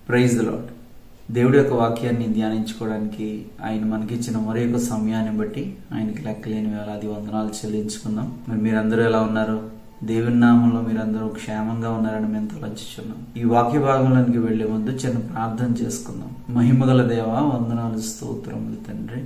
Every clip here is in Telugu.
Praise the lord. దేవుడి యొక్క వాక్యాన్ని ధ్యానించుకోవడానికి ఆయన మనకిచ్చిన మరి యొక్క సమయాన్ని బట్టి ఆయనకి లెక్కలేని వేలాది వందనాలు చెల్లించుకుందాం. మరి మీరందరూ ఎలా ఉన్నారు? దేవుని నామంలో మీరందరూ క్షేమంగా ఉన్నారని మేము తలంచుచున్నాం. ఈ వాక్య భాగంలోనికి వెళ్లే ముందు చిన్న ప్రార్థన చేసుకుందాం. మహిమగల దేవా, వందనాలు, స్తోత్రములు తండ్రి.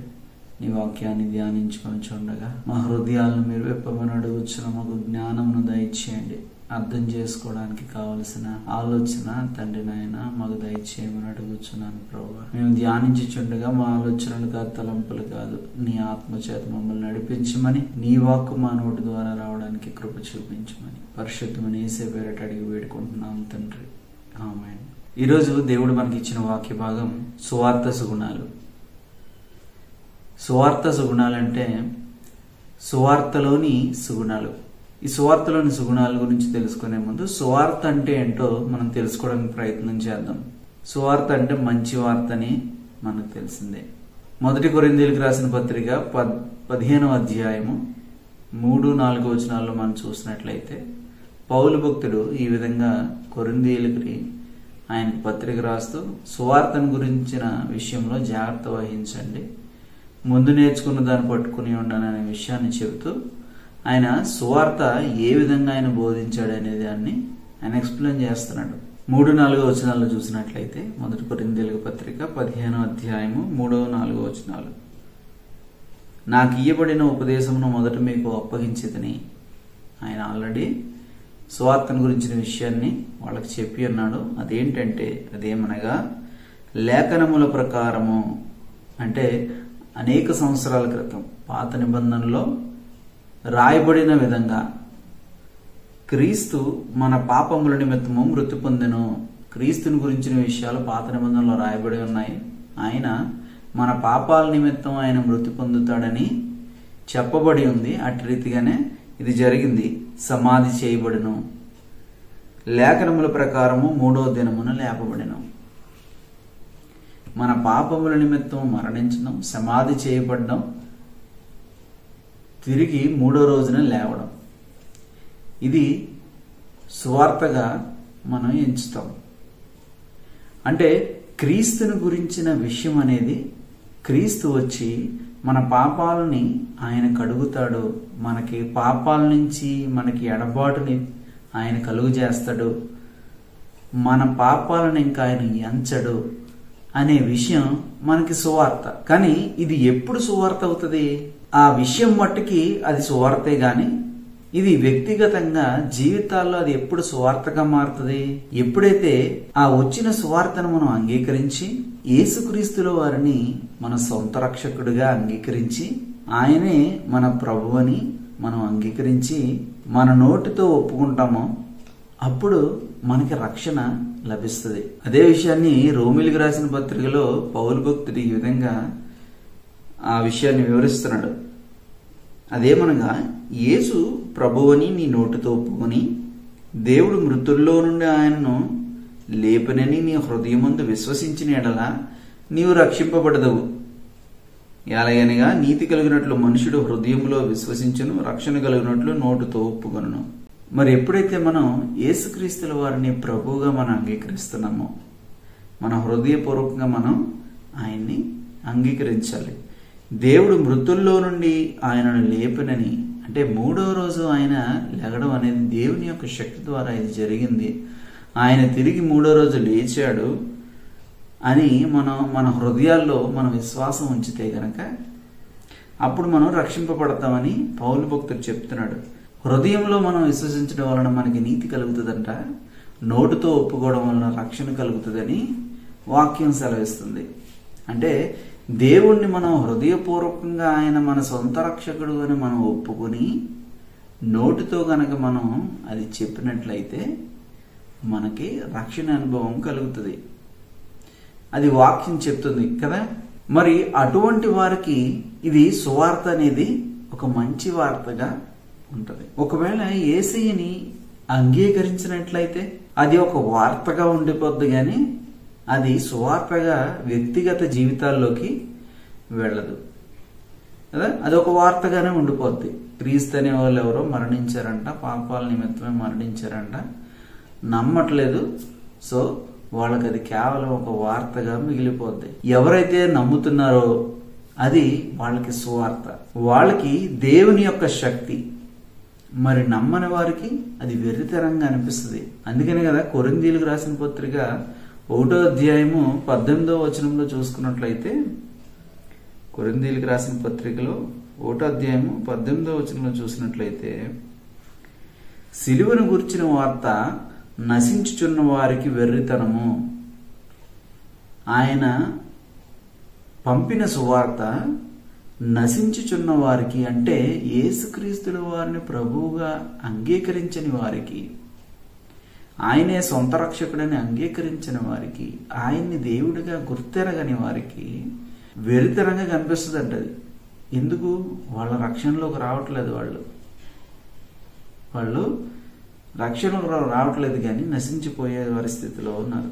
నీ వాక్యాన్ని ధ్యానించుకొని చూడగా మా హృదయాలను మీరు విప్పమని అడుగుచున్న మాకు జ్ఞానమును దయచేయండి. అర్థం చేసుకోవడానికి కావలసిన ఆలోచన తండ్రి నాయన మాకు దయచేయమని అడుగుచున్నాను ప్రభువా. మేము ధ్యానించుచుండగా మా ఆలోచనలు కాదు, తలంపులు కాదు, నీ ఆత్మచేత మమ్మల్ని నడిపించమని, నీ వాక్కు మా నోటి ద్వారా రావడానికి కృప చూపించమని పరిశుద్ధమైన యేసే పేరట అడిగి వేడుకుంటున్నాం తండ్రి, ఆమేన్. ఈరోజు దేవుడు మనకి ఇచ్చిన వాక్య భాగం సువార్త సుగుణాలు. సువార్త సుగుణాలంటే సువార్తలోని సుగుణాలు. ఈ సువార్తలోని సుగుణాల గురించి తెలుసుకునే ముందు సువార్త అంటే ఏంటో మనం తెలుసుకోవడానికి ప్రయత్నం చేద్దాం. సువార్త అంటే మంచి వార్త అని మనకు తెలిసిందే. 1 కొరింథీయులకు రాసిన పత్రిక 15వ అధ్యాయము 3-4 వచనాల్లో మనం చూసినట్లయితే పౌలు భక్తుడు ఈ విధంగా కొరింథీయులకి ఆయన పత్రిక రాస్తూ సువార్తను గురించిన విషయంలో జాగ్రత్త వహించండి, ముందు నేర్చుకున్న దాన్ని పట్టుకుని ఉండాలి అనే విషయాన్ని చెబుతూ ఆయన సువార్త ఏ విధంగా ఆయన బోధించాడు అనే దాన్ని ఆయన ఎక్స్ప్లెయిన్ చేస్తున్నాడు. 3-4 వచనాల్లో చూసినట్లయితే 1 కొరింథీయులకు పత్రిక 15వ అధ్యాయము 3-4 వచనాలు. నాకు ఇయ్యబడిన ఉపదేశమును మొదట మీకు అప్పగించితిని. ఆయన ఆల్రెడీ సువార్తను గురించిన విషయాన్ని వాళ్ళకి చెప్పి అన్నాడు. అదేమనగా లేఖనముల ప్రకారము, అంటే అనేక సంవత్సరాల క్రితం పాత నిబంధనలో రాయబడిన విధంగా క్రీస్తు మన పాపముల నిమిత్తము మృతి పొందెను. క్రీస్తుని గురించిన విషయాలు పాత నిబంధనలో రాయబడి ఉన్నాయి. ఆయన మన పాపాల నిమిత్తం ఆయన మృతి పొందుతాడని చెప్పబడి ఉంది. అట్టి రీతిగానే ఇది జరిగింది. సమాధి చేయబడిను, లేఖనముల ప్రకారము 3వ దినమున లేపబడిను. మన పాపముల నిమిత్తం మరణించడం, సమాధి చేయబడడం, తిరిగి 3వ రోజున లేవడం, ఇది సువార్తగా మనం ఎంచుతాం. అంటే క్రీస్తుని గురించిన విషయం అనేది, క్రీస్తు వచ్చి మన పాపాలని ఆయన కడుగుతాడు, మనకి పాపాల నుంచి మనకి ఎడబాటుని ఆయన కలుగు చేస్తాడు, మన పాపాలను ఇంకా ఆయన ఎంచడు అనే విషయం మనకి సువార్త. కానీ ఇది ఎప్పుడు సువార్త అవుతుంది? ఆ విషయం మట్టుకి అది సువార్తే గాని ఇది వ్యక్తిగతంగా జీవితాల్లో అది ఎప్పుడు సువార్తగా మారుతుంది? ఎప్పుడైతే ఆ వచ్చిన సువార్తను మనం అంగీకరించి యేసుక్రీస్తుల వారిని మన సొంత రక్షకుడిగా అంగీకరించి ఆయనే మన ప్రభువని మనం అంగీకరించి మన నోటితో ఒప్పుకుంటామో అప్పుడు మనకి రక్షణ లభిస్తుంది. అదే విషయాన్ని రోమీయులకు రాసిన పత్రికలో పౌలు భక్తుడు ఈ విధంగా ఆ విషయాన్ని వివరిస్తున్నాడు. అదేమనగా యేసు ప్రభువని నీ నోటితో ఒప్పుకొని దేవుడు మృతుల్లో నుండి ఆయనను లేపనని నీ హృదయమందు విశ్వసించిన ఎడల నీవు రక్షింపబడదవు. ఎలాగనగా నీతి కలిగినట్లు మనుషుడు హృదయంలో విశ్వసించును, రక్షణ కలిగినట్లు నోటితో ఒప్పుకొనును. మరి ఎప్పుడైతే మనం యేసుక్రీస్తుల వారిని ప్రభువుగా మనం అంగీకరిస్తున్నామో మన హృదయపూర్వకంగా మనం ఆయన్ని అంగీకరించాలి. దేవుడు మృతుల్లో నుండి ఆయనను లేపనని, అంటే 3వ రోజు ఆయన లెగడం అనేది దేవుని యొక్క శక్తి ద్వారా ఇది జరిగింది, ఆయన తిరిగి 3వ రోజు లేచాడు అని మన హృదయాల్లో మనం విశ్వాసం ఉంచితే గనక అప్పుడు మనం రక్షింపబడతామని పౌలు భక్తుడు చెప్తున్నాడు. హృదయంలో మనం విశ్వసించడం వలన మనకి నీతి కలుగుతుందంట, నోటితో ఒప్పుకోవడం వలన రక్షణ కలుగుతుందని వాక్యం సెలవిస్తుంది. అంటే దేవుణ్ణి మనం హృదయపూర్వకంగా ఆయన మన సొంత రక్షకుడు అని మనం ఒప్పుకొని నోటితో గనక మనం అది చెప్పినట్లయితే మనకి రక్షణ అనుభవం కలుగుతుంది. అది వాక్యం చెప్తుంది కదా. మరి అటువంటి వారికి ఇది సువార్త అనేది ఒక మంచి వార్తగా ఉంటుంది. ఒకవేళ యేసయ్యని అంగీకరించినట్లయితే అది ఒక వార్తగా ఉండిపోద్ది, కానీ అది సువార్తగా వ్యక్తిగత జీవితాల్లోకి వెళ్ళదు కదా. అది ఒక వార్తగానే ఉండిపోద్ది. క్రీస్తు అనే వాళ్ళు ఎవరో మరణించారంట, పాపాల నిమిత్తమే మరణించారంట, నమ్మట్లేదు, సో వాళ్ళకి అది కేవలం ఒక వార్తగా మిగిలిపోద్ది. ఎవరైతే నమ్ముతున్నారో అది వాళ్ళకి సువార్త, వాళ్ళకి దేవుని యొక్క శక్తి. మరి నమ్మని వారికి అది వెర్రితరంగా అనిపిస్తుంది. అందుకనే కదా కొరింథీయులకు రాసిన పత్రిక 1వ అధ్యాయము 18వ వచనంలో చూసుకున్నట్లయితే, కొరింథీయులకు రాసిన పత్రికలో 1వ అధ్యాయము 18వ వచనంలో చూసినట్లయితే, సిలువను గుర్చిన వార్త నశించుచున్న వారికి వెర్రితనము, ఆయన పంపిన సువార్త నశించుచున్న వారికి, అంటే యేసుక్రీస్తుల వారిని ప్రభువుగా అంగీకరించని వారికి, ఆయనే సొంత రక్షకుడని అంగీకరించిన వారికి, ఆయన్ని దేవుడిగా గుర్తెరగని వారికి వెరితరంగా కనిపిస్తుంది అంటది. ఎందుకు? వాళ్ళ రక్షణలోకి రావట్లేదు, వాళ్ళు రక్షణకు రావట్లేదు, కానీ నశించిపోయే పరిస్థితిలో ఉన్నారు.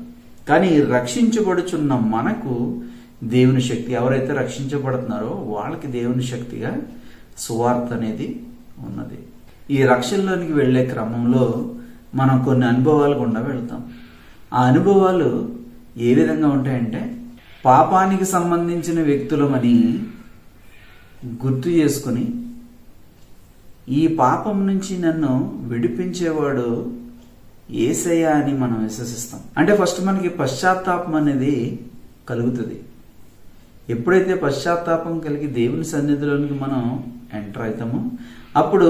కానీ రక్షించబడుచున్న మనకు దేవుని శక్తి, ఎవరైతే రక్షించబడుతున్నారో వాళ్ళకి దేవుని శక్తిగా సువార్త అనేది ఉన్నది. ఈ రక్షణలోనికి వెళ్లే క్రమంలో మనం కొన్ని అనుభవాలు గుండా వెళ్తాం. ఆ అనుభవాలు ఏ విధంగా ఉంటాయంటే, పాపానికి సంబంధించిన వ్యక్తులమని గుర్తు చేసుకుని, ఈ పాపం నుంచి నన్ను విడిపించేవాడు యేసయ్య అని మనం విశ్వసిస్తాం. అంటే ఫస్ట్ మనకి పశ్చాత్తాపం అనేది కలుగుతుంది. ఎప్పుడైతే పశ్చాత్తాపం కలిగి దేవుని సన్నిధిలోనికి మనం ఎంటర్ అవుతామో అప్పుడు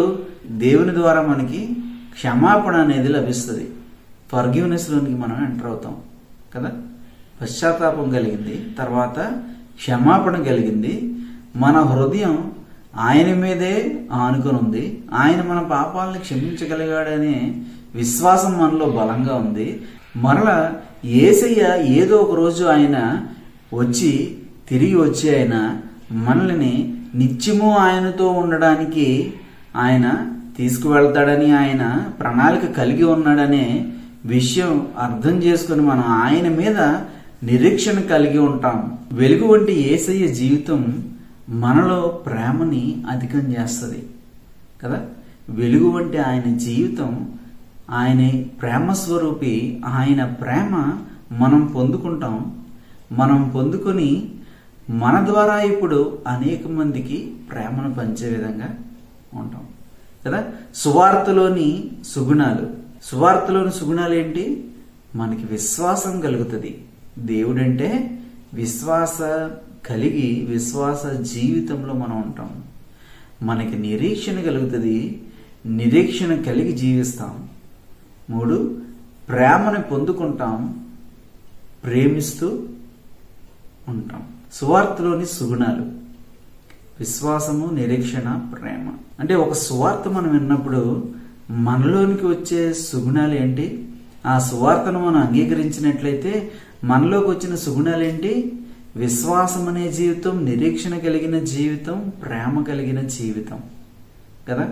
దేవుని ద్వారా మనకి క్షమాపణ అనేది లభిస్తుంది. ఫర్గివ్నెస్ లోనికి మనం ఎంటర్ అవుతాం కదా. పశ్చాత్తాపం కలిగింది, తర్వాత క్షమాపణ కలిగింది, మన హృదయం ఆయన మీదే ఆనుకొని ఉంది, ఆయన మన పాపాలను క్షమించగలిగాడనే విశ్వాసం మనలో బలంగా ఉంది. మరలా యేసయ్య ఏదో ఒక రోజు ఆయన తిరిగి వచ్చి ఆయన మనల్ని నిత్యము ఆయనతో ఉండడానికి ఆయన తీసుకువెళ్తాడని, ఆయన ప్రణాళిక కలిగి ఉన్నాడనే విషయం అర్థం చేసుకుని మనం ఆయన మీద నిరీక్షణ కలిగి ఉంటాం. వెలుగు వంటి యేసయ్య జీవితం మనలో ప్రేమని అధికం చేస్తుంది కదా. వెలుగు వంటి ఆయన జీవితం, ఆయన ప్రేమ స్వరూపి, ఆయన ప్రేమ మనం పొందుకుంటాం. మనం పొందుకొని మన ద్వారా ఇప్పుడు అనేక మందికి ప్రేమను పంచే విధంగా ఉంటాం కదా. సువార్తలోని సుగుణాలు ఏంటి? మనకి విశ్వాసం కలుగుతుంది. దేవుడంటే విశ్వాస కలిగి విశ్వాస జీవితంలో మనం ఉంటాం. మనకి నిరీక్షణ కలుగుతుంది, నిరీక్షణ కలిగి జీవిస్తాం. 3, ప్రేమను పొందుకుంటాం, ప్రేమిస్తూ ఉంటాం. సువార్తలోని సుగుణాలు విశ్వాసము, నిరీక్షణ, ప్రేమ. అంటే ఒక సువార్త మనం విన్నప్పుడు మనలోనికి వచ్చే సుగుణాలు ఏంటి? ఆ సువార్తను మనం అంగీకరించినట్లయితే మనలోకి వచ్చిన సుగుణాలు ఏంటి? విశ్వాసం అనే జీవితం, నిరీక్షణ కలిగిన జీవితం, ప్రేమ కలిగిన జీవితం కదా.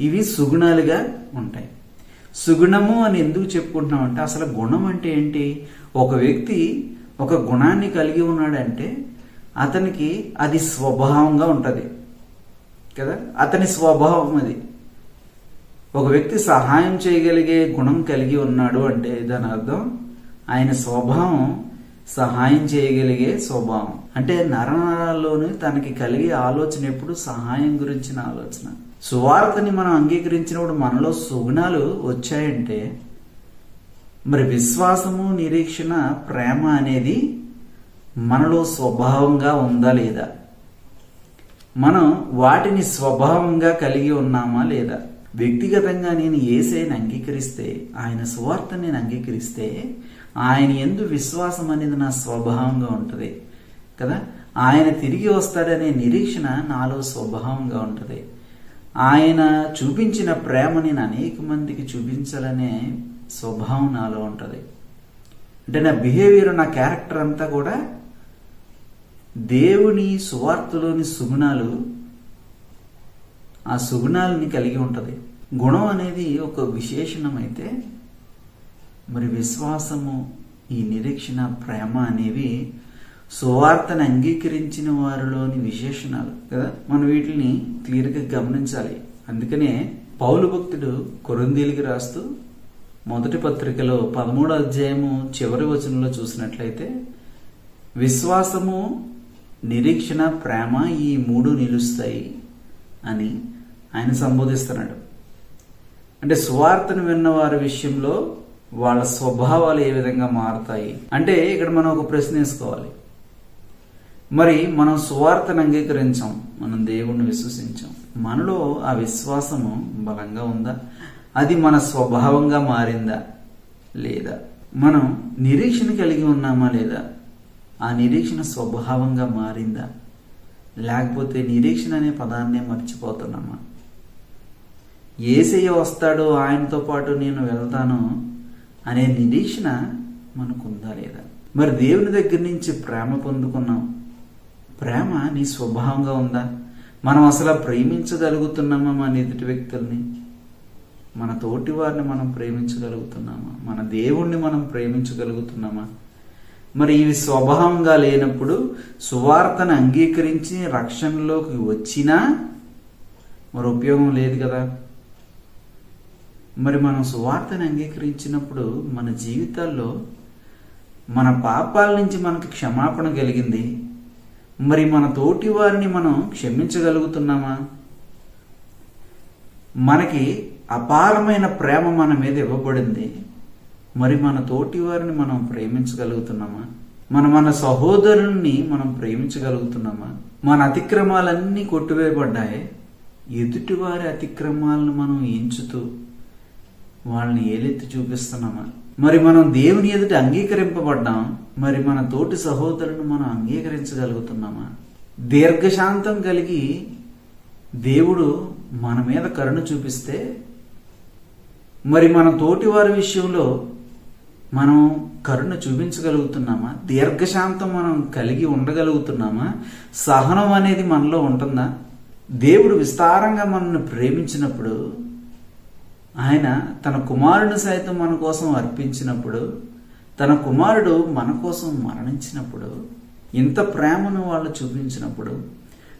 ఇవి సుగుణాలుగా ఉంటాయి. సుగుణము అని ఎందుకు చెప్పుకుంటున్నాం అంటే, అసలు గుణం అంటే ఏంటి? ఒక వ్యక్తి ఒక గుణాన్ని కలిగి ఉన్నాడంటే అతనికి అది స్వభావంగా ఉంటది కదా. అతని స్వభావం అది. ఒక వ్యక్తి సహాయం చేయగలిగే గుణం కలిగి ఉన్నాడు అంటే దాని అర్థం ఆయన స్వభావం సహాయం చేయగలిగే స్వభావం. అంటే నరనరాల్లోనూ తనకి కలిగే ఆలోచన ఎప్పుడు సహాయం గురించిన ఆలోచన. సువార్తని మనం అంగీకరించినప్పుడు మనలో సుగుణాలు వచ్చాయంటే మరి విశ్వాసము, నిరీక్షణ, ప్రేమ అనేది మనలో స్వభావంగా ఉందా లేదా? మనం వాటిని స్వభావంగా కలిగి ఉన్నామా లేదా? వ్యక్తిగతంగా నేను యేసయ్యని అంగీకరిస్తే, ఆయన సువార్తని నేను అంగీకరిస్తే ఆయన యందు విశ్వాసం అనేది నా స్వభావంగా ఉంటుంది కదా. ఆయన తిరిగి వస్తాడనే నిరీక్షణ నాలో స్వభావంగా ఉంటుంది. ఆయన చూపించిన ప్రేమ నేను అనేక మందికి చూపించాలనే స్వభావం నాలో ఉంటుంది. అంటే నా బిహేవియర్, నా క్యారెక్టర్ అంతా కూడా దేవుని సువార్తలోని సుగుణాలు, ఆ సుగుణాలని కలిగి ఉంటుంది. గుణం అనేది ఒక విశేషణం అయితే మరి విశ్వాసము, ఈ నిరీక్షణ, ప్రేమ అనేవి సువార్తను అంగీకరించిన వారిలోని విశేషణాలు కదా. మనం వీటిని క్లియర్గా గమనించాలి. అందుకనే పౌలు భక్తుడు కొరింథీయులకు రాస్తూ మొదటి పత్రికలో 13వ అధ్యాయము చివరి వచనంలో చూసినట్లయితే విశ్వాసము, నిరీక్షణ, ప్రేమ ఈ 3 నిలుస్తాయి అని ఆయన సంబోధిస్తున్నాడు. అంటే సువార్తను విన్న వారి విషయంలో వాళ్ళ స్వభావాలు ఏ విధంగా మారుతాయి అంటే ఇక్కడ మనం ఒక ప్రశ్న వేసుకోవాలి. మరి మనం సువార్తను అంగీకరించాం, మనం దేవుణ్ణి విశ్వసించాం, మనలో ఆ విశ్వాసము బలంగా ఉందా? అది మన స్వభావంగా మారిందా లేదా? మనం నిరీక్షణ కలిగి ఉన్నామా లేదా? ఆ నిరీక్షణ స్వభావంగా మారిందా? లేకపోతే నిరీక్షణ అనే పదాన్నే మర్చిపోతున్నామా? యేసయ్య వస్తాడో ఆయనతో పాటు నేను వెళ్తాను అనే నిరీక్షణ మనకుందా లేదా? మరి దేవుని దగ్గర నుంచి ప్రేమ పొందుకున్నాం, ప్రేమ నీ స్వభావంగా ఉందా? మనం అసలు ప్రేమించగలుగుతున్నామా మన ఎదుటి వ్యక్తుల్ని? మన తోటి వారిని మనం ప్రేమించగలుగుతున్నామా? మన దేవుణ్ణి మనం ప్రేమించగలుగుతున్నామా? మరి ఇవి స్వభావంగా లేనప్పుడు సువార్తను అంగీకరించి రక్షణలోకి వచ్చినా మరి ఉపయోగం లేదు కదా. మరి మనం సువార్తను అంగీకరించినప్పుడు మన జీవితాల్లో మన పాపాల నుంచి మనకు క్షమాపణ కలిగింది, మరి మన తోటి వారిని మనం క్షమించగలుగుతున్నామా? మనకి అపారమైన ప్రేమ మన మీద ఇవ్వబడింది, మరి మన తోటి వారిని మనం ప్రేమించగలుగుతున్నామా? మన సహోదరుల్ని మనం ప్రేమించగలుగుతున్నామా? మన అతిక్రమాలన్నీ కొట్టివేయబడ్డాయి, ఎదుటి వారి అతిక్రమాలను మనం ఎంచుతూ వాళ్ళని ఏలెత్తి చూపిస్తున్నామా? మరి మనం దేవుని ఎదుట అంగీకరింపబడ్డాం, మరి మన తోటి సహోదరులను మనం అంగీకరించగలుగుతున్నామా? దీర్ఘశాంతం కలిగి దేవుడు మన మీద కరుణ చూపిస్తే మరి మన తోటి వారి విషయంలో మనం కరుణ చూపించగలుగుతున్నామా? దీర్ఘశాంతం మనం కలిగి ఉండగలుగుతున్నామా? సహనం అనేది మనలో ఉంటుందా? దేవుడు విస్తారంగా మనల్ని ప్రేమించినప్పుడు, ఆయన తన కుమారుడు సైతం మన కోసం అర్పించినప్పుడు, తన కుమారుడు మన కోసం మరణించినప్పుడు, ఇంత ప్రేమను వాళ్ళు చూపించినప్పుడు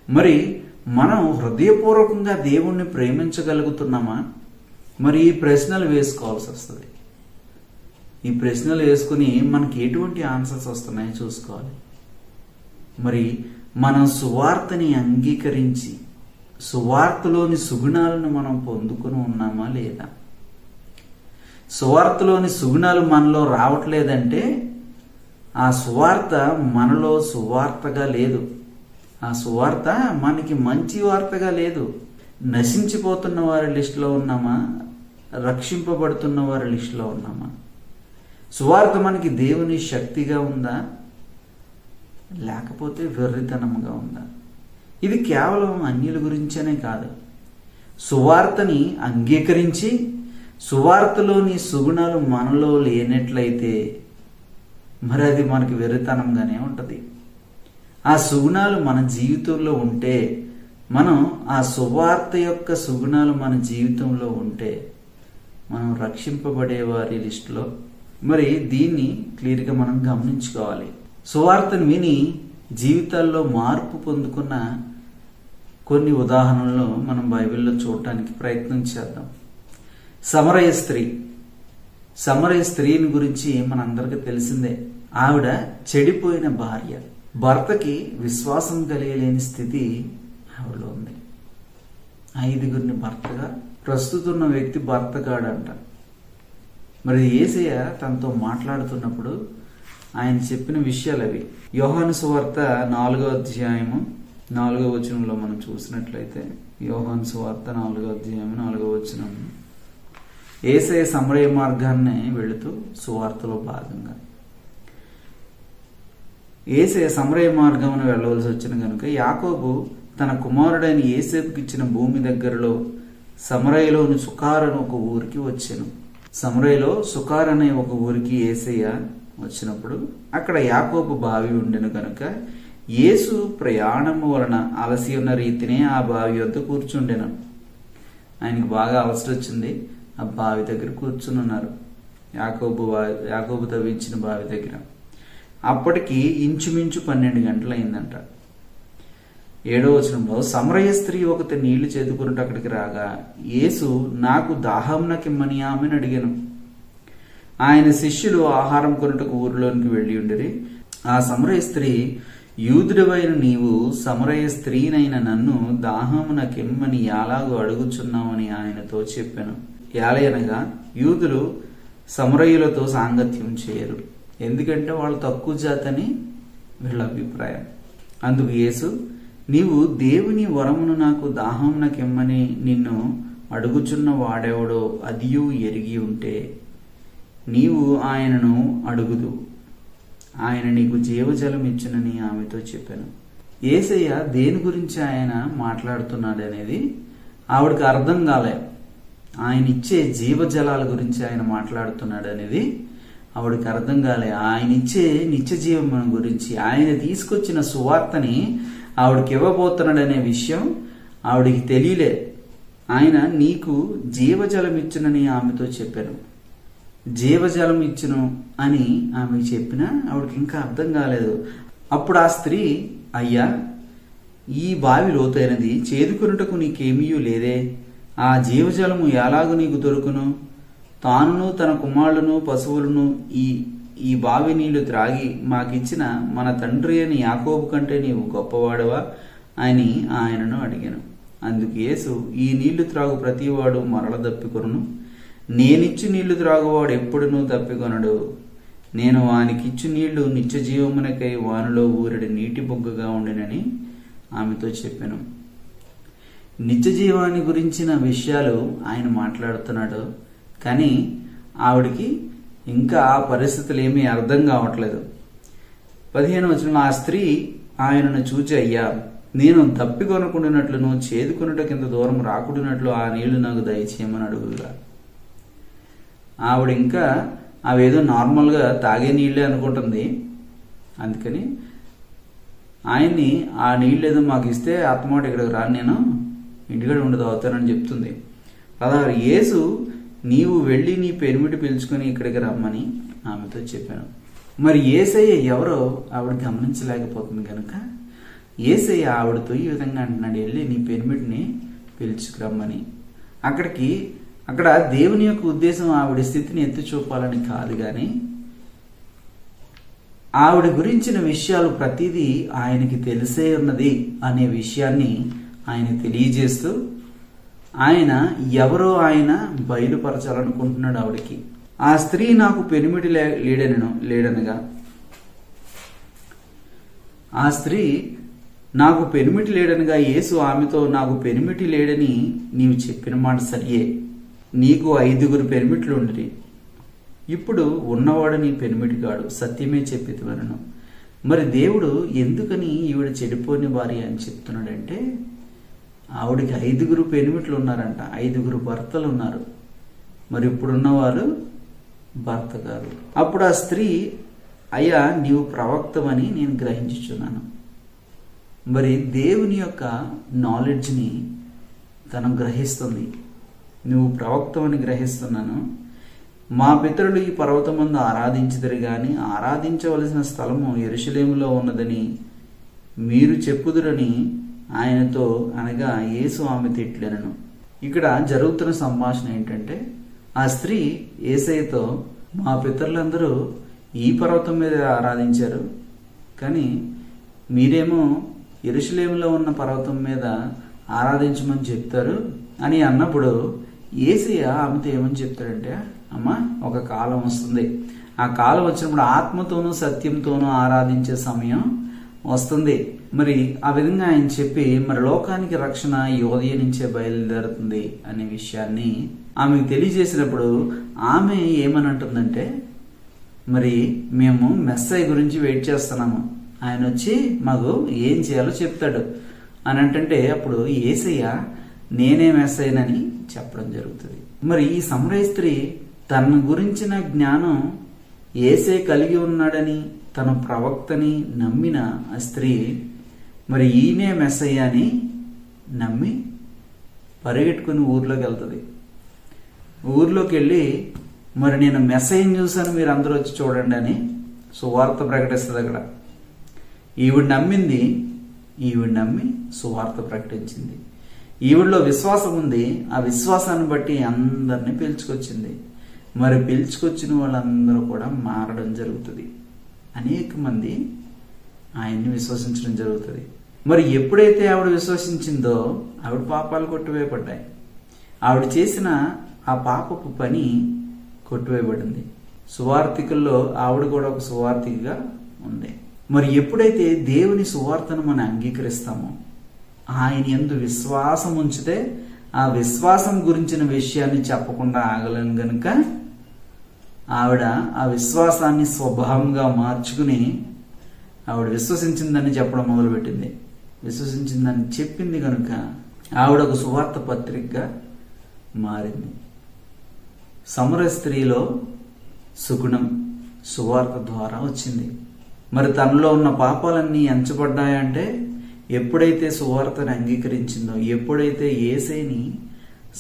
మరి మనం హృదయపూర్వకంగా దేవుణ్ణి ప్రేమించగలుగుతున్నామా? మరి ఈ ప్రశ్నలు వేసుకోవాల్సి వస్తుంది. ఈ ప్రశ్నలు వేసుకుని మనకి ఎటువంటి ఆన్సర్స్ వస్తున్నాయో చూసుకోవాలి. మరి మనం సువార్తని అంగీకరించి సువార్తలోని సుగుణాలను మనం పొందుకుని ఉన్నామా లేదా? సువార్తలోని సుగుణాలు మనలో రావట్లేదంటే ఆ సువార్త మనలో సువార్తగా లేదు, ఆ సువార్త మనకి మంచి వార్తగా లేదు. నశించిపోతున్న వారి లిస్టులో ఉన్నామా? రక్షింపబడుతున్న వారి లిస్టులో ఉన్నామా? సువార్త మనకి దేవుని శక్తిగా ఉందా లేకపోతే వెర్రితనంగా ఉందా? ఇది కేవలం అన్యుల గురించనే కాదు. సువార్తని అంగీకరించి సువార్తలోని సుగుణాలు మనలో లేనట్లయితే మరి అది మనకి వెర్రితనంగానే ఉంటుంది. ఆ సుగుణాలు మన జీవితంలో ఉంటే, మనం ఆ సువార్త యొక్క సుగుణాలు మన జీవితంలో ఉంటే మనం రక్షింపబడే వారి లిస్టులో. మరి దీన్ని క్లియర్గా మనం గమనించుకోవాలి. సువార్తను విని జీవితాల్లో మార్పు పొందుకున్న కొన్ని ఉదాహరణలు మనం బైబిల్లో చూడటానికి ప్రయత్నం చేద్దాం. సమరయ స్త్రీని గురించి మనందరికీ తెలిసిందే. ఆవిడ చెడిపోయిన భార్య, భర్తకి విశ్వాసం కలిగలేని స్థితి ఆవిడలో ఉంది. 5గురిని భర్తగా ప్రస్తుతున్న వ్యక్తి భర్త కాడంట. మరి యేసయ్య తనతో మాట్లాడుతున్నప్పుడు ఆయన చెప్పిన విషయాలు అవి. యోహాను సువార్త 4వ అధ్యాయము 4వ వచనంలో మనం చూసినట్లయితే, యోహాను సువార్త 4వ అధ్యాయము 4వ వచనం, యేసయ్య సమరయ మార్గాన్ని వెళుతూ సువార్తలో భాగంగా యేసయ్య సమరయ మార్గమును వెళ్ళవలసి వచ్చిన కనుక యాకోబు తన కుమారుడైన యేసేపుకి ఇచ్చిన భూమి దగ్గరలో సమరయలోని సుకార్ అనే ఒక ఊరికి వచ్చాను. సమరయలో సుకార్ అనే ఒక ఊరికి యేసయ్య వచ్చినప్పుడు అక్కడ యాకోబు బావి ఉండెను కనుక యేసు ప్రయాణము వలన అలసి ఉన్న రీతినే ఆ బావి వద్ద కూర్చుండెను. ఆయనకు బాగా అలసట వచ్చింది. ఆ బావి దగ్గర కూర్చుని ఉన్నారు, యాకోబు తవ్వించిన బావి దగ్గర. అప్పటికి ఇంచుమించు 12 గంటలు అయిందంట. 7వ వచనంలో, సమరయ స్త్రీ ఒకటి నీళ్లు చేదుకున్నట్టు అక్కడికి రాగా యేసు నాకు దాహం నాకిమ్మని ఆమెను అడిగాను. ఆయన శిష్యులు ఆహారం కొనుటకు ఊరిలోనికి వెళ్లి ఉండిరి. ఆ సమరయ స్త్రీ, యూదుడవైన నీవు సమరయ స్త్రీనైన నన్ను దాహమునకెమ్మని ఎలాగూ అడుగుచున్నామని ఆయనతో చెప్పాను. ఏలయనగా యూదులు సమరయులతో సాంగత్యం చేయరు, ఎందుకంటే వాళ్ళు తక్కువ జాతని వీళ్ళ అభిప్రాయం. అందుకు యేసు, నీవు దేవుని వరమును నాకు దాహమునకెమ్మని నిన్ను అడుగుచున్న వాడెవడో అదియు ఎరిగి ఉంటే నీవు ఆయనను అడుగుదు, ఆయన నీకు జీవజలం ఇచ్చునని ఆమెతో చెప్పాను. యేసయ్య దేని గురించి ఆయన మాట్లాడుతున్నాడనేది ఆవిడకి అర్థం కాలే. ఆయన ఇచ్చే జీవజలాల గురించి ఆయన మాట్లాడుతున్నాడు అనేది ఆవిడకి అర్థం కాలే. ఆయన ఇచ్చే నిత్య జీవం గురించి, ఆయన తీసుకొచ్చిన సువార్తని ఆవిడకి ఇవ్వబోతున్నాడు అనే విషయం ఆవిడికి తెలియలే. ఆయన నీకు జీవజలం ఇచ్చునని ఆమెతో చెప్పాను. జీవజలం ఇచ్చును అని ఆమెకు చెప్పినా ఆవిడకి ఇంకా అర్థం కాలేదు. అప్పుడు ఆ స్త్రీ, అయ్యా, ఈ బావి లోతైనది, చేదుకొనుటకు నీకేమీ లేదే, ఆ జీవజలము ఎలాగూ నీకు దొరుకును? తానును తన కుమారులను పశువులను ఈ బావి నీళ్లు త్రాగి మాకిచ్చిన మన తండ్రి అని యాకోబు కంటే నీవు గొప్పవాడవా అని ఆయనను అడిగాను. అందుకు యేసు, ఈ నీళ్లు త్రాగు ప్రతివాడు మరల దప్పికొనును, నేనిచ్చు నీళ్లు త్రాగువాడు ఎప్పుడునూ తప్పికొనడు. నేను వానికిచ్చు నీళ్లు నిత్య జీవమునకై వానిలో ఊరడి నీటి బొగ్గగా ఉండినని ఆమెతో చెప్పాను. నిత్య జీవాన్ని గురించిన విషయాలు ఆయన మాట్లాడుతున్నాడు, కానీ ఆవిడికి ఇంకా ఆ పరిస్థితులు ఏమీ అర్థం కావట్లేదు. 15వ వచనంలో, ఆ స్త్రీ ఆయనను చూచి, అయ్యా, నేను తప్పికొనకుండానట్లును చేదుకొనుట కింద దూరం రాకుండానట్లు ఆ నీళ్లు నాకు దయచేయమని అడుగుగా. ఆవిడ ఇంకా అవేదో నార్మల్గా తాగే నీళ్లే అనుకుంటుంది. అందుకని ఆయన్ని ఆ నీళ్ళు ఏదో మాకు ఇస్తే ఆత్మాట ఇక్కడికి రాను, నేను ఇంటికాడ ఉండదు అవుతానని చెప్తుంది. 16, యేసు, నీవు వెళ్ళి నీ పెనిమిటి పిలుచుకొని ఇక్కడికి రమ్మని ఆమెతో చెప్పాను. మరి యేసయ్య ఎవరో ఆవిడ గమనించలేకపోతుంది కనుక యేసయ్య ఆవిడతో ఈ విధంగా అంటున్నాడు, వెళ్ళి నీ పెనిమిటిని పిలుచుకురమ్మని. అక్కడ దేవుని యొక్క ఉద్దేశం ఆవిడ స్థితిని ఎత్తి చూపాలని కాదు, కానీ ఆవిడ గురించిన విషయాలు ప్రతిదీ ఆయనకి తెలిసే ఉన్నది అనే విషయాన్ని ఆయన తెలియజేస్తూ ఆయన ఎవరో ఆయన బయలుపరచాలనుకుంటున్నాడు ఆవిడకి. ఆ స్త్రీ నాకు పెనిమిటి లేడనగా, ఆ స్త్రీ నాకు పెనిమిటి లేడనగా యేసు ఆమెతో, నాకు పెనిమిటి లేడని నీవు చెప్పిన మాట సరియే, నీకు 5 పెనిమిట్లు ఉండిరి, ఇప్పుడు ఉన్నవాడు నీ పెనిమిటి కాడు, సత్యమే చెప్పితివనను. మరి దేవుడు ఎందుకని ఈవిడ చెడిపోని భార్య అని చెప్తున్నాడంటే, ఆవిడికి 5 పెనిమిట్లు ఉన్నారంట, 5 భర్తలు ఉన్నారు. మరి ఇప్పుడున్నవారు భర్త గారు. అప్పుడు ఆ స్త్రీ, అయ్యా, నీవు ప్రవక్తమని నేను గ్రహించుచున్నాను. మరి దేవుని యొక్క నాలెడ్జ్ని తను గ్రహిస్తుంది. నువ్వు ప్రవక్తమని గ్రహిస్తున్నాను. మా పితరులు ఈ పర్వతమందు ఆరాధించిదరు గాని ఆరాధించవలసిన స్థలము యెరూషలేములో ఉన్నదని మీరు చెప్పుదురని ఆయనతో అనగా యేసు ఆమె తిట్లెనను. ఇక్కడ జరుగుతున్న సంభాషణ ఏంటంటే, ఆ స్త్రీ యేసయ్యతో, మా పితరులందరూ ఈ పర్వతం మీద ఆరాధించారు, కానీ మీరేమో యెరూషలేములో ఉన్న పర్వతం మీద ఆరాధించమని చెప్తారు అని అన్నప్పుడు యేసయ్య ఆమెతో ఏమని చెప్తాడంటే, అమ్మా, ఒక కాలం వస్తుంది, ఆ కాలం వచ్చినప్పుడు ఆత్మతోనూ సత్యంతోనూ ఆరాధించే సమయం వస్తుంది. మరి ఆ విధంగా ఆయన చెప్పి, మరి లోకానికి రక్షణ యోదయ నుంచే బయలుదేరుతుంది అనే విషయాన్ని ఆమెకు తెలియజేసినప్పుడు ఆమె ఏమని అంటుందంటే, మరి మేము మెస్సయ్య గురించి వెయిట్ చేస్తున్నాము, ఆయన వచ్చి మాకు ఏం చేయాలో చెప్తాడు అని అంటే, అప్పుడు యేసయ్య నేనే మెస్సయ్యనని చెప్పడం జరుగుతుంది. మరి ఈ సమరయ స్త్రీ తన గురించిన జ్ఞానం యేసే కలిగి ఉన్నాడని తన ప్రవక్తని నమ్మిన ఆ స్త్రీ మరి ఈయనే మెస్సయ్య అని నమ్మి పరిగెట్టుకుని ఊర్లోకి వెళ్తుంది. ఊర్లోకి వెళ్ళి, మరి నేను మెస్సయ్యని చూశాను, మీరు అందరూ వచ్చి చూడండి అని సువార్త ప్రకటిస్తుంది. అక్కడ ఈవిడ నమ్మి సువార్త మరి పిలుచుకొచ్చిన వాళ్ళందరూ కూడా మారడం జరుగుతుంది. అనేక మంది ఆయన్ని విశ్వసించడం జరుగుతుంది. మరి ఎప్పుడైతే ఆవిడ విశ్వసించిందో ఆవిడ పాపాలు కొట్టివేయబడ్డాయి. ఆవిడ చేసిన ఆ పాపపు పని కొట్టివేయబడింది. సువార్థికుల్లో ఆవిడ కూడా ఒక సువార్థిగా ఉంది. మరి ఎప్పుడైతే దేవుని సువార్తను మనం అంగీకరిస్తామో, ఆయన యందు విశ్వాసం ఉంచితే ఆ విశ్వాసం గురించిన విషయాన్ని చెప్పకుండా ఆగలేను గనుక ఆవిడ ఆ విశ్వాసాన్ని స్వభావంగా మార్చుకుని ఆవిడ విశ్వసించిందని చెప్పడం మొదలుపెట్టింది. విశ్వసించిందని చెప్పింది కనుక ఆవిడ ఒక సువార్త పత్రికగా మారింది. సమరయ స్త్రీలో సుగుణం సువార్త ద్వారా వచ్చింది. మరి తనలో ఉన్న పాపాలన్నీ ఎంచబడ్డాయంటే ఎప్పుడైతే సువార్తను అంగీకరించిందో, ఎప్పుడైతే యేసయ్యని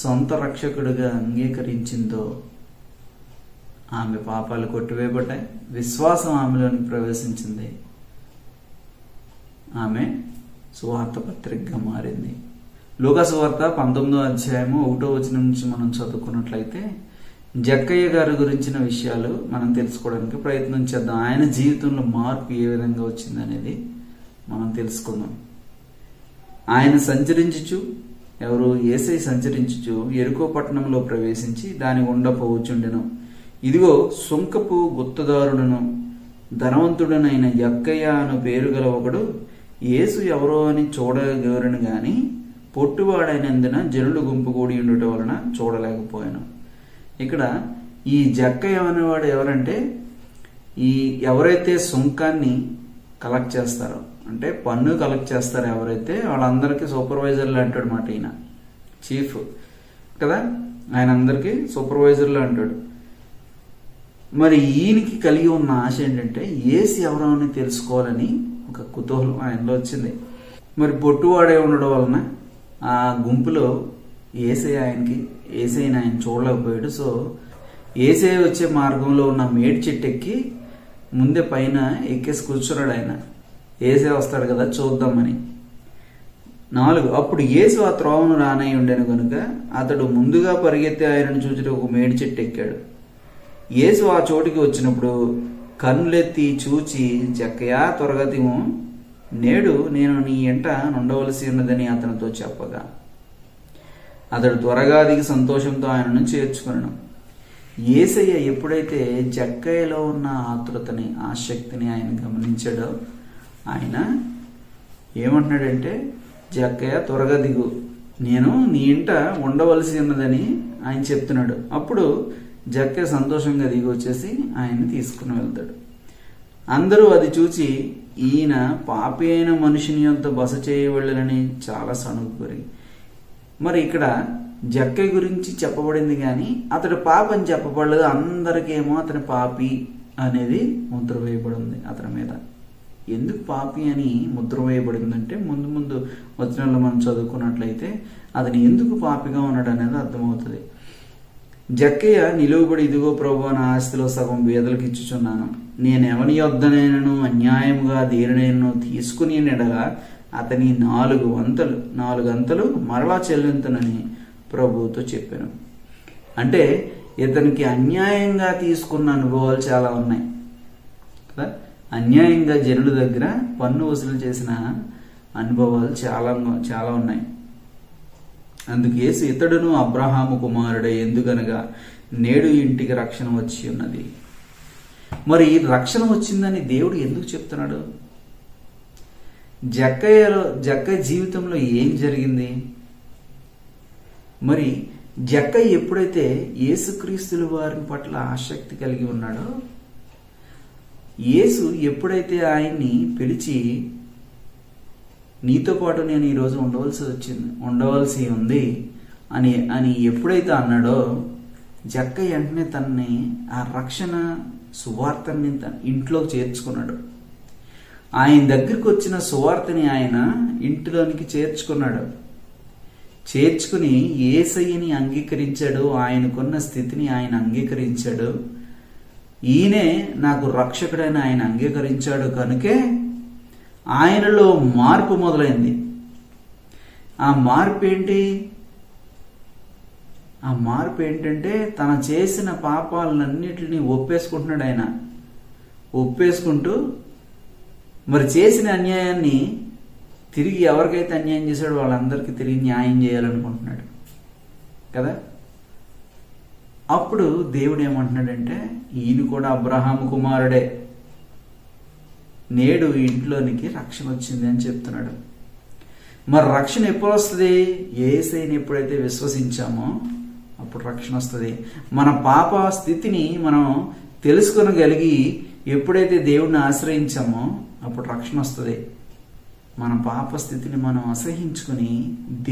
సొంత రక్షకుడిగా అంగీకరించిందో ఆమె పాపాలు కొట్టివేయబడ్డాయి. విశ్వాసం ఆమెలోనికి ప్రవేశించింది. ఆమె సువార్త పత్రికగా మారింది. లూకా సువార్త 19వ అధ్యాయము 1వ వచనం నుంచి మనం చదువుకున్నట్లయితే జక్కయ్య గారి గురించిన విషయాలు మనం తెలుసుకోవడానికి ప్రయత్నం చేద్దాం. ఆయన జీవితంలో మార్పు ఏ విధంగా వచ్చింది అనేది మనం తెలుసుకుందాం. ఆయన సంచరించుచు, ఎవరు? యేసయ్య సంచరించుచు యెరికో పట్టణంలో ప్రవేశించి దాని గుండా పోవుచుండెను. ఇదిగో సుంకపు గుత్తదారుడును ధనవంతుడనైన జక్కయ్య అను పేరు గల ఒకడు యేసు ఎవరో అని చూడగోరను గాని పొట్టువాడైనందున జనులు గుంపు కూడి ఉండటం వలన చూడలేకపోయాను. ఇక్కడ ఈ జక్కయ్య అనేవాడు ఎవరంటే, ఈ ఎవరైతే సుంకాన్ని కలెక్ట్ చేస్తారో, అంటే పన్ను కలెక్ట్ చేస్తారో ఎవరైతే, వాళ్ళందరికీ సూపర్వైజర్లు అంటాడు మాట. ఈయన చీఫ్ కదా, ఆయన అందరికీ సూపర్వైజర్లు అంటాడు. మరి ఈయనకి కలిగి ఉన్న ఆశ ఏంటంటే యేసు ఎవరో అని తెలుసుకోవాలని ఒక కుతూహలం ఆయనలో వచ్చింది. మరి పొట్టువాడే ఉండడం వలన ఆ గుంపులో యేసయ్యని ఆయన చూడలేకపోయాడు. సో యేసయ్య వచ్చే మార్గంలో ఉన్న మేడి చెట్టు ఎక్కి ముందే పైన ఎక్కేసి కూర్చున్నాడు. ఆయన యేసయ్య వస్తాడు కదా చూద్దామని. 4 అప్పుడు యేసు ఆ త్రోవను రానై ఉండెను కనుక అతడు ముందుగా పరిగెత్తి ఆయనను చూచి ఒక మేడి చెట్టు ఎక్కాడు. యేసు ఆ చోటికి వచ్చినప్పుడు కన్నులెత్తి చూచి, జక్కయ్య త్వరగా దిగు, నేడు నేను నీ ఎంట నుండవలసి ఉన్నదని అతనితో చెప్పగా అతడు త్వరగా దిగి సంతోషంతో ఆయనను చేర్చుకున్నాను. యేసయ్య ఎప్పుడైతే జక్కయ్యలో ఉన్న ఆతృతని, ఆసక్తిని ఆయన గమనించాడో ఆయన ఏమంటున్నాడంటే, జక్కయ్య త్వరగా దిగు, నేను నీ ఇంట ఉండవలసి ఉన్నదని ఆయన చెప్తున్నాడు. అప్పుడు జక్కయ్య సంతోషంగా దిగి వచ్చేసి ఆయన్ని తీసుకుని వెళ్తాడు. అందరూ అది చూచి ఈయన పాపి అయిన మనిషిని యొద్ద బస చేయవళ్ళని చాలా సణుగురి. మరి ఇక్కడ జక్కయ్య గురించి చెప్పబడింది కానీ అతడు పాప అని చెప్పబడలేదు. అందరికేమో అతని పాపి అనేది ముద్ర వేయబడింది అతని మీద. ఎందుకు పాపి అని ముద్ర వేయబడిందంటే ముందు వచనాల్లో మనం చదువుకున్నట్లయితే అతను ఎందుకు పాపిగా ఉన్నాడు అనేది అర్థమవుతుంది. జక్కయ్య నిలువబడి, ఇదిగో ప్రభువా, నా ఆస్తిలో సగం బీదలకు ఇచ్చుచున్నాను. నేను ఎవని యొద్దనైనను అన్యాయముగా దేనినైనను తీసుకుని నెడగా అతని 4 అంతలు మరలా చెల్లింతునని ప్రభువుతో చెప్పాను. అంటే ఇతనికి అన్యాయంగా తీసుకున్న అనుభవాలు చాలా ఉన్నాయి కదా. అన్యాయంగా జనుల దగ్గర పన్ను వసూలు చేసిన అనుభవాలు చాలా ఉన్నాయి. అందుకు యేసు ఇతడును అబ్రహాము కుమారుడే, ఎందుకనగా నేడు ఇంటికి రక్షణ వచ్చి ఉన్నది. మరి రక్షణ వచ్చిందని దేవుడు ఎందుకు చెప్తున్నాడు? జక్కయ్య జీవితంలో ఏం జరిగింది? మరి జక్కయ్య ఎప్పుడైతే యేసుక్రీస్తుల వారిని పట్ల ఆసక్తి కలిగి ఉన్నాడో, యేసు ఎప్పుడైతే ఆయన్ని పిలిచి నీతో పాటు నేను ఈరోజు ఉండవలసి ఉంది అని ఎప్పుడైతే అన్నాడో, జక్కయ్య వెంటనే తనని ఆ రక్షణ సువార్తని ఇంట్లో చేర్చుకున్నాడు. ఆయన దగ్గరికి వచ్చిన సువార్తని ఆయన ఇంటిలోనికి చేర్చుకున్నాడు. చేర్చుకుని యేసయ్యని అంగీకరించాడు. ఆయనకున్న స్థితిని ఆయన అంగీకరించాడు. ఈయనే నాకు రక్షకుడని ఆయన అంగీకరించాడు కనుకే ఆయనలో మార్పు మొదలైంది. ఆ మార్పు ఏంటి? ఆ మార్పు ఏంటంటే తన చేసిన పాపాలన్నిటిని ఒప్పేసుకుంటున్నాడు. ఆయన ఒప్పేసుకుంటూ మరి చేసిన అన్యాయాన్ని తిరిగి ఎవరికైతే అన్యాయం చేశాడో వాళ్ళందరికీ తిరిగి న్యాయం చేయాలనుకుంటున్నాడు కదా. అప్పుడు దేవుడు ఏమంటున్నాడంటే, ఈయన కూడా అబ్రహాము కుమారుడే, నేడు ఇంట్లోనికి రక్షణ వచ్చింది అని చెప్తున్నాడు. మరి రక్షణ ఎప్పుడు వస్తుంది? యేసయ్యని ఎప్పుడైతే విశ్వసించామో అప్పుడు రక్షణ వస్తుంది. మన పాప స్థితిని మనం తెలుసుకొనగలిగి ఎప్పుడైతే దేవుడిని ఆశ్రయించామో అప్పుడు రక్షణ వస్తుంది. మన పాప స్థితిని మనం అసహించుకుని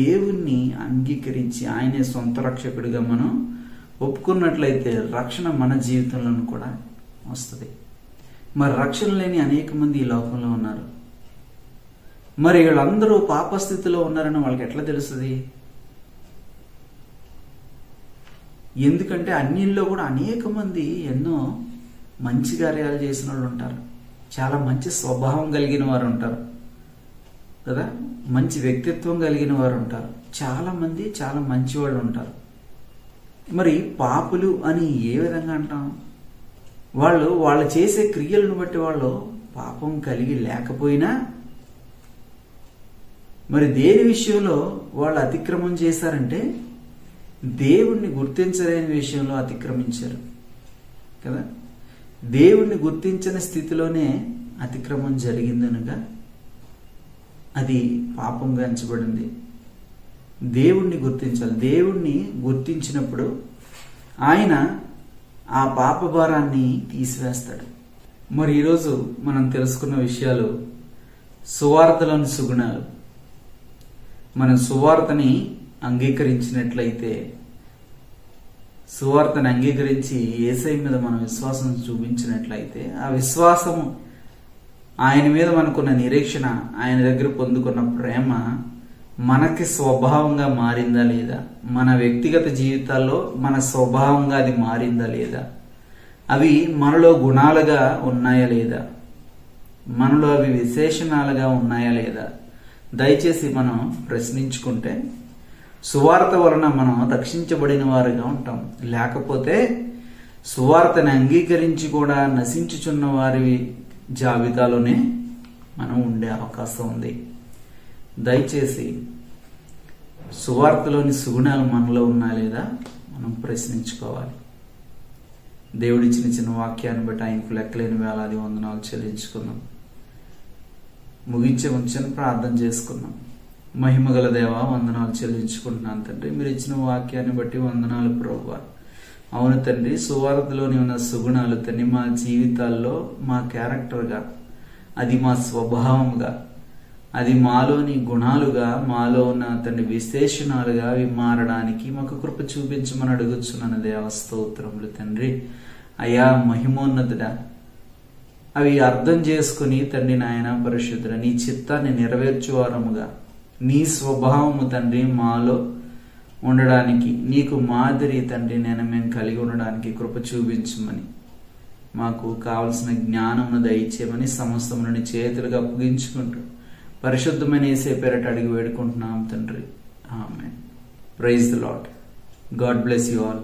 దేవుణ్ణి అంగీకరించి ఆయనే సొంత రక్షకుడిగా మనం ఒప్పుకున్నట్లయితే రక్షణ మన జీవితంలోనూ కూడా వస్తుంది. మరి రక్షణ లేని అనేక మంది ఈ లోకంలో ఉన్నారు. మరి వీళ్ళందరూ పాపస్థితిలో ఉన్నారని వాళ్ళకి ఎట్లా తెలుస్తుంది? ఎందుకంటే అన్నిల్లో కూడా అనేక మంది ఎన్నో మంచి కార్యాలు చేసిన వాళ్ళు ఉంటారు, చాలా మంచి స్వభావం కలిగిన వారు ఉంటారు కదా, మంచి వ్యక్తిత్వం కలిగిన వారు ఉంటారు, చాలా మంది చాలా మంచి వాళ్ళు ఉంటారు. మరి పాపులు అని ఏ విధంగా అంటాం? వాళ్ళు చేసే క్రియలను బట్టి వాళ్ళు పాపం కలిగి లేకపోయినా మరి దేని విషయంలో వాళ్ళు అతిక్రమం చేశారంటే దేవుణ్ణి గుర్తించలేని విషయంలో అతిక్రమించారు కదా. దేవుణ్ణి గుర్తించని స్థితిలోనే అతిక్రమం జరిగిందనగా అది పాపంగా ఎంచబడింది. దేవుణ్ణి గుర్తించాలి. దేవుణ్ణి గుర్తించినప్పుడు ఆయన ఆ పాప భారాన్ని తీసివేస్తాడు. మరి ఈరోజు మనం తెలుసుకున్న విషయాలు సువార్తలోని సుగుణాలు. మనం సువార్తని అంగీకరించినట్లయితే, సువార్తని అంగీకరించి యేసయ్య మీద మనం విశ్వాసం చూపించినట్లయితే, ఆ విశ్వాసము, ఆయన మీద మనకున్న నిరీక్షణ, ఆయన దగ్గర పొందుకున్న ప్రేమ మనకి స్వభావంగా మారిందా లేదా, మన వ్యక్తిగత జీవితాల్లో మన స్వభావంగా అది మారిందా లేదా, అవి మనలో గుణాలుగా ఉన్నాయా లేదా, మనలో అవి విశేషణాలుగా ఉన్నాయా లేదా, దయచేసి మనం ప్రశ్నించుకుంటే సువార్త వలన మనం రక్షించబడిన వారుగా ఉంటాం. లేకపోతే సువార్తని అంగీకరించి కూడా నశించుచున్న వారి జాబితాలోనే మనం ఉండే అవకాశం ఉంది. దయచేసి సువార్తలోని సుగుణాలు మనలో ఉన్నాయా లేదా మనం ప్రశ్నించుకోవాలి. దేవుడి చిన్న వాక్యాన్ని బట్టి ఆయనకు లెక్కలేని వేలాది వందనాలు చెల్లించుకున్నాం. ముగించే ముంచని ప్రార్థన చేసుకున్నాం. మహిమగల దేవా, వందనాలు చెల్లించుకుంటున్నాను తండ్రి. మీరు ఇచ్చిన వాక్యాన్ని బట్టి వందనాలు ప్రభువా. అవును తండ్రి, సువార్తలోని ఉన్న సుగుణాలు తండ్రి మా జీవితాల్లో మా క్యారెక్టర్గా, అది మా స్వభావంగా, అది మాలోని గుణాలుగా, మాలో ఉన్న తండ్రి విశేషణాలుగా అవి మారడానికి మాకు కృప చూపించమని అడుగుచున్నాను దేవ. స్తోత్రములు తండ్రి. అయా మహిమోన్నతుడా, అవి అర్థం చేసుకుని తండ్రి నాయన పరిశుద్ధుడ, నీ చిత్తాన్ని నెరవేర్చువారముగా, నీ స్వభావము తండ్రి మాలో ఉండడానికి, నీకు మాదిరి తండ్రి నేను మేము కలిగి ఉండడానికి కృప చూపించమని, మాకు కావలసిన జ్ఞానమును దయచేయమని సమస్తమును చేతులుగా అప్పగించుకుంటూ పరిశుద్ధమైన యేసయ్య పేరట అడిగి వేడుకుంటున్నాం తండ్రి. Amen. Praise the lord. God bless you all.